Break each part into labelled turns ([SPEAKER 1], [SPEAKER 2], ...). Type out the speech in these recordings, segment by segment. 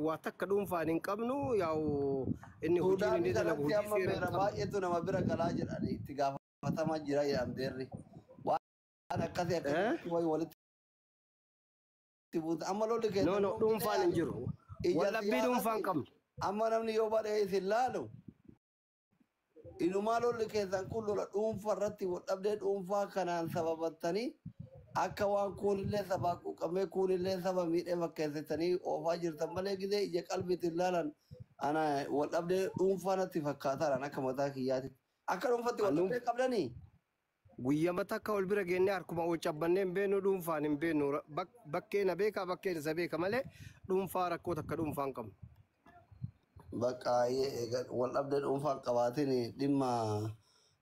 [SPEAKER 1] واتك دوم فانين قبنو ياو إني هجين إني دلنا بهجي سيرة
[SPEAKER 2] بايتو نما بيرا كلاجر أني تجاه فتما جرا يا أمديري وأنا كذي أكيد وين ولد تبود أما لو لقيت
[SPEAKER 1] نو دوم فانين جرو ولا بدوم فان قبل
[SPEAKER 2] أما نمني يوبر إيه ثلالو إنه ما لو لقيت كل ولا دوم فرتي وأبدأ دوم فا كان سبب التاني أكوان كون اللي سباكو كم كون اللي سبب ميت مكة تاني أو فاجر تملي كده يجي قلبي تلالن أنا وأبدأ فانا تفكّر أنا كم تاكيات أكرم فتي وأبدأ قبلني
[SPEAKER 1] ويا متى كول برجعني أركم أو تشبني بينو دوم فان بينو بكينا بيكا بكينا سبيكا ماله دوم فارك كوتا كدوم فانكم
[SPEAKER 2] بكاي وأبدأ فان قواتني دم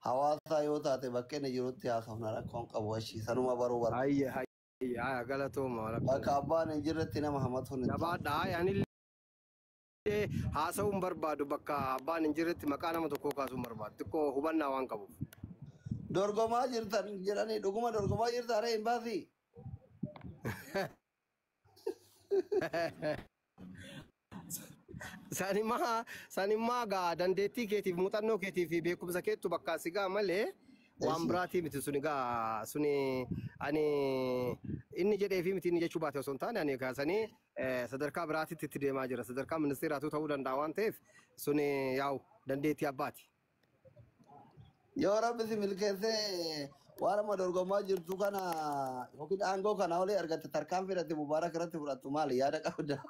[SPEAKER 2] حواسا يوتا تبكينا جروتي أصلا ركون قواشي سنوما بروبر
[SPEAKER 1] هاي غلطو ما
[SPEAKER 2] بكابان إنجرتنا محمد هون
[SPEAKER 1] نبات يعني haasawun barbaadu bakka abbaan hin jirretti maqaa nama tokkoo kaasuun barbaadu xiqqoo hubannaa waan qabuuf.
[SPEAKER 2] Dorgomaa jirtan jedhanii dhuguma dorgomaa jirtan hin baasi.
[SPEAKER 1] Sanimmaa gaa dandeettii keetiif muuxannoo keetiif beekumsa keettu bakka sigaa malee waan biraatii miti suni gaa suni ani inni jedhee fi miti inni jechuu baate osoo hin taane ani kaasanii sadarkaa biraatitti itti deemaa jira sadarkaa ministeeraatu ta'uu danda'a waan ta'eef suni yaa'u dandeettii abbaati.
[SPEAKER 2] Yoo rabbi si milkeessee waan dorgomaa jirtu kana yookiin aangoo kana olee argatte tarkaan fidhatte mubaarak irratti fudhattu maali yaada qabda.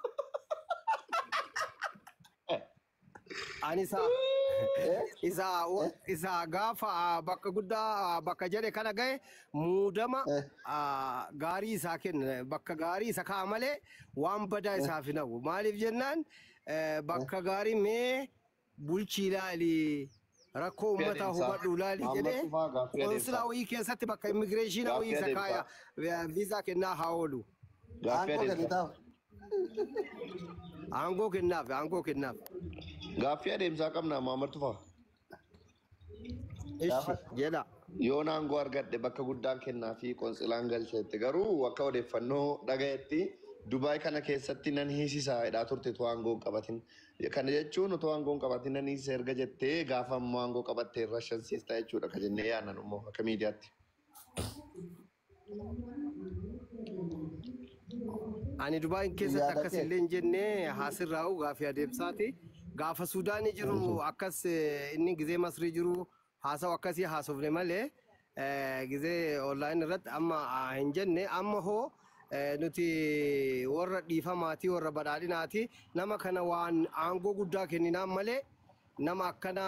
[SPEAKER 1] Ani isa gaafa bakka guddaa bakka jedhe kana gahe muudama gaarii isaa kenna bakka gaarii isa ka'a malee waan badaa isaaf hin hawu maaliif jennaan bakka gaarii mee bulchii ilaali rakkoo uummataa hubadhu ilaali jedhee konsilaa wayii keessatti bakka immigireeshinaa wayii isa kaaya viizaa kennaa haa oolu. Aangoo kennaaf.
[SPEAKER 3] Gaaffii adeemsaa qabna Maamar Tufaa.
[SPEAKER 1] Jedha.
[SPEAKER 3] Yoon aangoo argadhe bakka guddaan kennaa fi konsilaan galcheetti garuu akka odeeffannoo dhagayetti Dubaay kana keessatti nan hiisisaa jedhaa turte utuu aangoo qabatin. Kana jechuun utuu aangoo qabatin nan hiisisa erga jettee gaafa ammoo aangoo qabattee irra shansiistaa jechuudha ka jennee yaadnan immoo akka miidiyaatti.
[SPEAKER 1] Ani Dubaay keessatti akkas illee hin jenne haasirraa'u gaaffii adeemsaati. Gaafa Suudaanii jiru akkas inni gizee Masrii jiru haasawu akkasii haasofne malee gizee online irratti amma hin jenne amma hoo nuti warra dhiifamaatii warra badhaadhinaati nama kana waan aangoo guddaa kenninaan malee nama akkana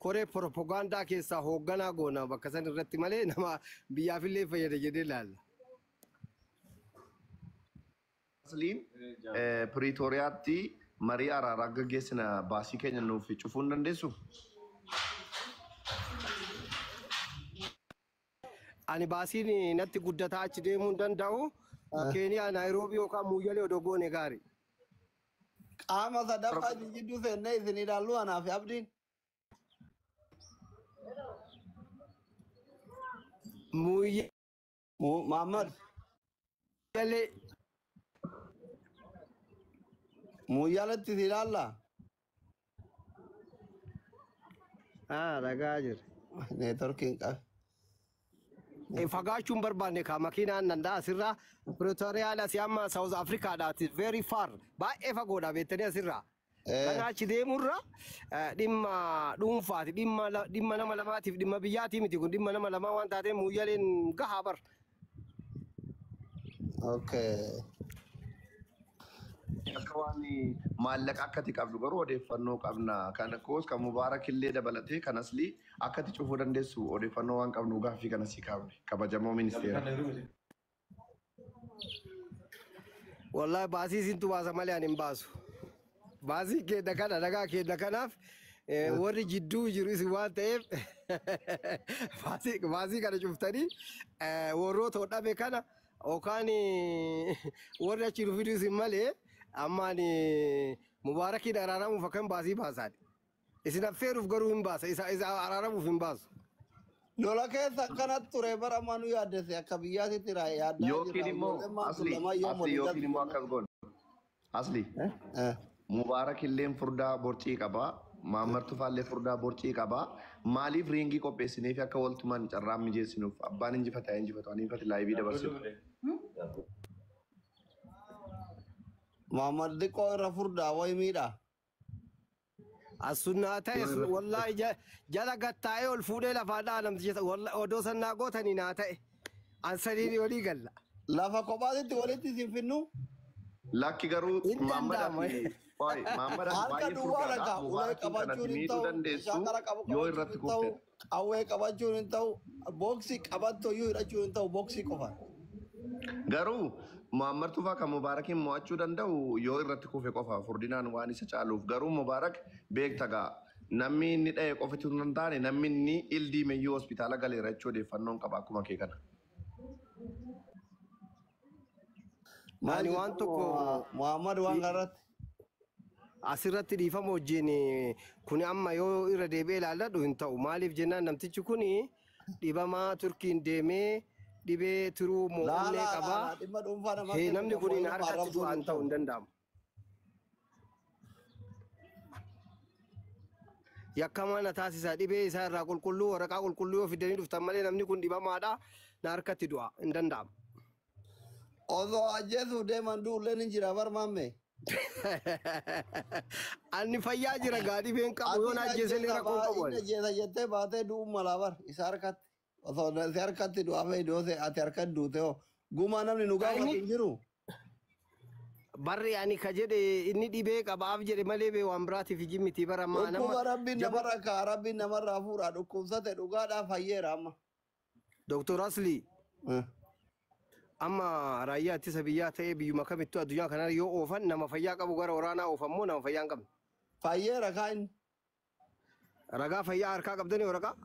[SPEAKER 1] koree propagaandaa keessaa hoogganaa goona bakka san irratti malee nama biyyaafillee fayyada jedhee ilaalla.
[SPEAKER 3] Asliin Piriitooriyaatti marii araaraa gaggeessina baasii keenya nuuf cufuu hin dandeessu?
[SPEAKER 1] Ani baasiin natti guddataa achi deemuu hin danda'u. Keeniyaa Naayiroobii yookaan Muuyyalee odoo goone gaarii.
[SPEAKER 2] Qaama sadaffaa jidduu seennee isin ilaallu anaaf abdiin. Muhammad. Muuyyaaleetti isin ilaalla?
[SPEAKER 1] Dhagaa jira.
[SPEAKER 2] Neetworkiin qabe.
[SPEAKER 1] Fagaachuun barbaanne ka makiinaan danda'a asirraa Piriitooriyaa asii amma South Africaadhaati very far baay'ee fagoodha beektanii asirraa. Kana achi deemurra dhimma dhuunfaati dhimma nama lamaatiif dhimma biyyaatii miti kun dhimma nama lamaa waan taateef Muuyyaleen gahaa bar.
[SPEAKER 2] Okay.
[SPEAKER 3] Akka waan maallaqa akkati qabdu garuu odeeffannoo qabna. Kan koos kan Mubaarak illee dabalatee kan aslii akkati cufuu dandeessu odeeffannoo waan qabnu gaaffii kana sii kaafne kabajamoo ministeera.
[SPEAKER 1] Wallahi baasii isintu baasa malee ani hin baasu. Baasii keenya kana dhagaa keenya kanaaf warri jidduu jiru isin waan ta'eef baasii kana cuftanii warroota hodhame kana yookaan warri achi dhufidu isin malee ammaan Mubaarakiin araaramuuf akkan baasii baasaadha. Isin affeeruuf garuu hin baasa isa araaramuuf hin baasu.
[SPEAKER 2] Lola keessa akkanatti ture bara manu yaaddese akka biyyaatitti yaaddaa
[SPEAKER 3] Yookiin immoo asli yookiin immoo akkas goon. Asli.
[SPEAKER 2] Eh.
[SPEAKER 3] Mubaarak illeen furdaa borcii qabaa. Maammar Tufaallee furdaa borcii qabaa. Maaliif riingii qopheessinee fi akka waltumaan carraan mijeessinuuf abbaan injifata injifatu ani injifate laayivii dabarsitu.
[SPEAKER 2] Muhammad Dikko irra furdaa way miidha.
[SPEAKER 1] As-sunnaa ta'e wallahi jala gattaa'ee ol fuudhee lafaa dhaanamti odoo sannaa gootanii naa ta'e ansaliin walii galla.
[SPEAKER 2] Lafa kophaatitti walitti isin finnu.
[SPEAKER 3] Lakki garuu
[SPEAKER 2] Harka duwwaa dhagaa ulee qabachuun hin ta'u shaakala qabu qawwee qabachuun hin ta'u booksii qabattoo yoo hidhachuun hin ta'u booksii qofa.
[SPEAKER 3] Garuu Muhammad Tufaa kan Mubaarakiin mo'achuu danda'u yoo irratti kufe qofa furdinaan waan isa caaluuf garuu Mubaarak beekta gaa namni inni dha'e qofatu hin taane namni inni ildiimeyyuu hospitaala galeera jechuu odeeffannoon qaba akkuma kee kana.
[SPEAKER 1] Ani waan tokko
[SPEAKER 2] Muhammad waan garratti.
[SPEAKER 1] Asirratti dhiifama wajjin kun amma yoo irra deebi'ee ilaalladhu hin ta'u maaliif jennaan namtichi kun dhibamaa Turkiin deemee dhibee turuu mo'annee qabaa namni kun harkatti du'aan ta'uu hin danda'amu. Yakkamaa na taasisaa dhibee isaa irraa qulqulluu waraqaa qulqulluu yoo fidanii dhuftan malee namni kun dhibamaadha na harkatti du'a hin danda'amu.
[SPEAKER 2] Osoo ajjeesuuf deeman du'ulleen hin jira barmaamme.
[SPEAKER 1] Ani fayyaa jira gaadhi been qabu yoo na ajjeesanii rakkoo qabu.
[SPEAKER 2] Inni ajjeesa jettee baatee du'u malaa bar isa harkatti. Osoo si harkatti du'a fee doose ati harkatti duute hoo. Gumaa namni nu gaafatu hin jiru.
[SPEAKER 1] Barri ani ka jedhe inni dhibee qabaaf jedhe malee bee waan biraatiif jimmiti bara amma nama.
[SPEAKER 2] Dhukkuba rabbiin namarra kaa rabbiin namarraa fuudhaa dhukkubsate dhugaadhaa fayyeera amma.
[SPEAKER 1] Doktor Asli. Amma raayyaa ittisa biyyaa ta'ee biyyuma kamittuu addunyaa kanarra yoo oofan nama fayyaa qabu gara waraanaa oofan moo nama fayyaa hin qabne?
[SPEAKER 2] Fayyeera kaan.
[SPEAKER 1] Ragaa fayyaa harkaa qabdanii waraqaa?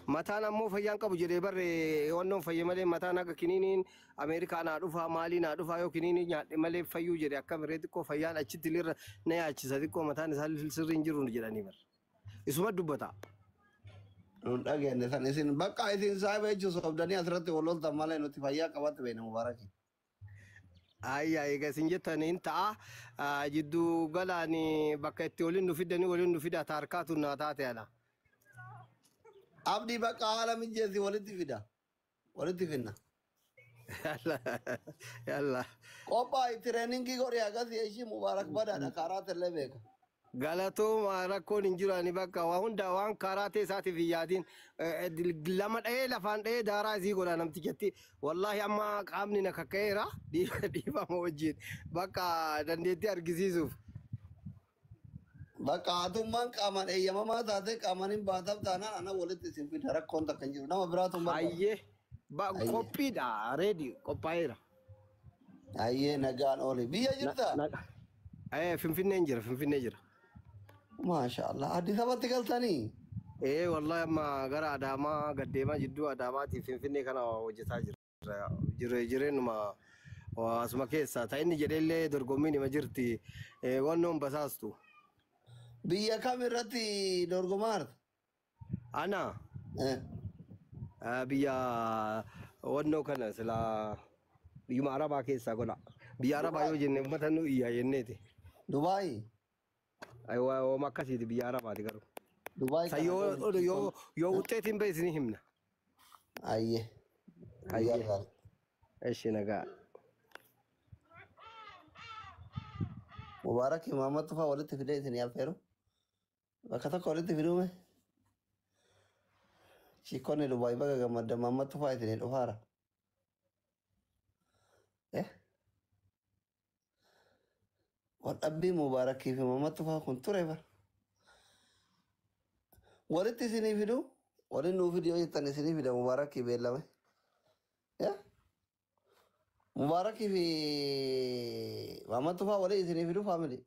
[SPEAKER 1] Mataan ammoo fayyaa hin qabu jedhee barree wannoon fayye malee mataan akka kiniiniin Ameerikaa naa dhufaa maalii naa dhufaa yoo kiniinii nyaadhe malee fayyuu jedhe akka biree xiqqoo fayyaan achitti ilirra na yaachisa xiqqoo mataan isaa sirrii hin jiru jedhanii barre. Isuma dubbata.
[SPEAKER 2] Nun dhageenye san isin bakka isin saayibaa jechuun sobdanii asirratti walooltan malee nuti fayyaa qabatte beena Mubaaraki.
[SPEAKER 1] Ayyaa egaa isin jettaniin ta'a jidduu galaan bakka itti waliin nu fida harkaatu naa taate ana.
[SPEAKER 2] Abdii bakka haala mijeessi walitti fida. Walitti finna.
[SPEAKER 1] Yalla.
[SPEAKER 2] Qophaa'i tireeningii godhee akkasii ishii Mubaarak badaadha karaa tallee beeka.
[SPEAKER 1] Galatooma rakkoon hin jirani bakka waa hunda waan karaa teessaatiif yaadiin lama dha'ee lafaan dha'ee daaraa isii godha namtichatti wallahi amma qaamni na kakka'eera dhiifama wajjin bakka dandeettii argisiisuuf.
[SPEAKER 2] Bakka hatummaan qaamaan eeyyamamaa taate qaamaan hin baataaf taanaan ana walitti isin fida rakkoon takka hin jiru nama biraatu bakka.
[SPEAKER 1] Ayyee qophiidha reedi qophaa'eera.
[SPEAKER 2] Ayyee nagaan oole biyya jirta.
[SPEAKER 1] Finfinneen jira.
[SPEAKER 2] MashaAllah. Addis Ababatti galtanii?
[SPEAKER 1] Wallahi amma gara Adaamaa gaddeemaa jidduu Adaamaatiif Finfinnee kana hojjetaa jira. Jireenuma asuma keessa ta'inni jedheellee dorgommiin hima jirti. Wannoon basaastu.
[SPEAKER 2] Biyya kam irratti dorgomaarta?
[SPEAKER 1] Ana? Biyya wannoo kana silaa biyyuma Arabaa keessaa godha. Biyya Arabaa yoo jenne uummata nu iyyaa jenneeti.
[SPEAKER 2] Dubaay?
[SPEAKER 1] Ooma akkasiiti biyya Arabaati garuu.
[SPEAKER 2] Dubaay kana
[SPEAKER 1] yoo wuxxeetiin beeksisni himna.
[SPEAKER 2] Ayyee.
[SPEAKER 1] Eshi nagaa.
[SPEAKER 2] Mubaarak Muhammad Tufaa walitti fidee isin yaalfeeru? Bakka tokko walitti fiduume? Shikonni Dubaay baga gammadda Muhammad Tufaa isin dhufaara. Wadhabbii Mubaarakii fi Muhammad Tufaa kun ture bara. Walitti isinii fidu? Waliin nuu fiduu jettan isinii fida Mubaarakii beellame. Mubaarakii fi Muhammad Tufaa waliin isinii fidu faamilii.